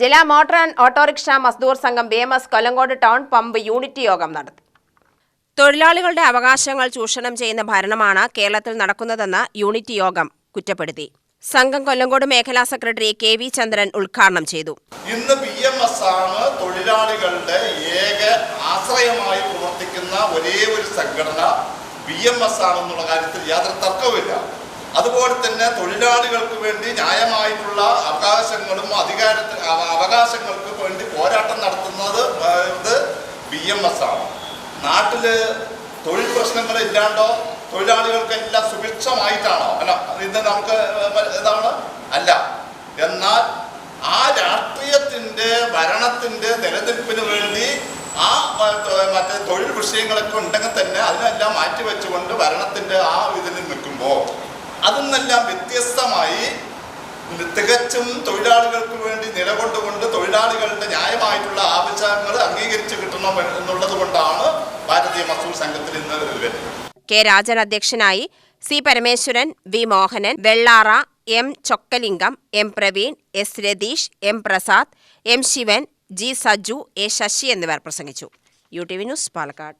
ജില്ലാ motor and autorickshaw മസ്ദൂർ സംഘം BMS Kollengode town pump unit യോഗം നടത്തി. തൊഴിലാളികളുടെ അവകാശങ്ങൾ ചൂഷണം ചെയ്യുന്ന ഭരണമാണ് കേരളത്തിൽ നടക്കുന്നതെന്ന് യൂണിറ്റ് യോഗം കുറ്റപ്പെടുത്തി. സംഘം കൊല്ലങ്കോട് മേഖലാ സെക്രട്ടറി KV ചന്ദ്രൻ ഉദ്ഘാടനം ചെയ്തു. ഇന്ന് BMS ആണ് തൊഴിലാളികളുടെ ഏക ആശ്രയമായി പ്രവർത്തിക്കുന്ന ഒരേ ഒരു സംഘടന BMS ആണെന്നുള്ള കാര്യത്തിൽ യാതൊരു തർക്കവുമില്ല. അതുപോലെ തന്നെ തൊഴിലാളികൾക്ക് വേണ്ടി ന്യായമായിട്ടുള്ള അവകാശങ്ങളും അവകാശങ്ങൾക്ക് വേണ്ടി പോരാട്ടം നടത്തുന്നത് BMS ആണ്. നാട്ടില് തൊഴിൽ പ്രശ്നങ്ങൾ ഇല്ലാണ്ടോ തൊഴിലാളികൾക്കെല്ലാം സുഭിക്ഷമായിട്ടാണോ? അല്ല, ഇത് നമുക്ക് ഇതാണ് അല്ല. എന്നാൽ ആ രാഷ്ട്രീയത്തിന്റെ ഭരണത്തിന്റെ നിലനിൽപ്പിന് വേണ്ടി ആ മറ്റേ തൊഴിൽ വിഷയങ്ങളൊക്കെ ഉണ്ടെങ്കിൽ തന്നെ അതിനെല്ലാം മാറ്റിവെച്ചുകൊണ്ട് ഭരണത്തിന്റെ ആ ഇതിൽ നിൽക്കുമ്പോൾ അതിനെല്ലാം വ്യത്യസ്തമായി തികച്ചും തൊഴിലാളികൾക്ക് വേണ്ടി നിലകൊണ്ടുകൊണ്ട് തൊഴിലാളികളുടെ ന്യായമായിട്ടുള്ള ആവശ്യങ്ങൾ അംഗീകരിച്ചു കിട്ടണം എന്നുള്ളത് കൊണ്ടാണ് ഭാരതീയ മസ്ദൂർ സംഘത്തിൽ ഇന്ന് വരുന്നത്. K. രാജൻ അധ്യക്ഷനായി, C. Parameswaran, V. Mohanan, Vellara, M. Chokkalingam, M. Praveen, S. Ratheesh, M. Prasad, M. Shivan, G. Saju, A. Sasi എന്നിവർ പ്രസംഗിച്ചു. UTV news, Palakkad.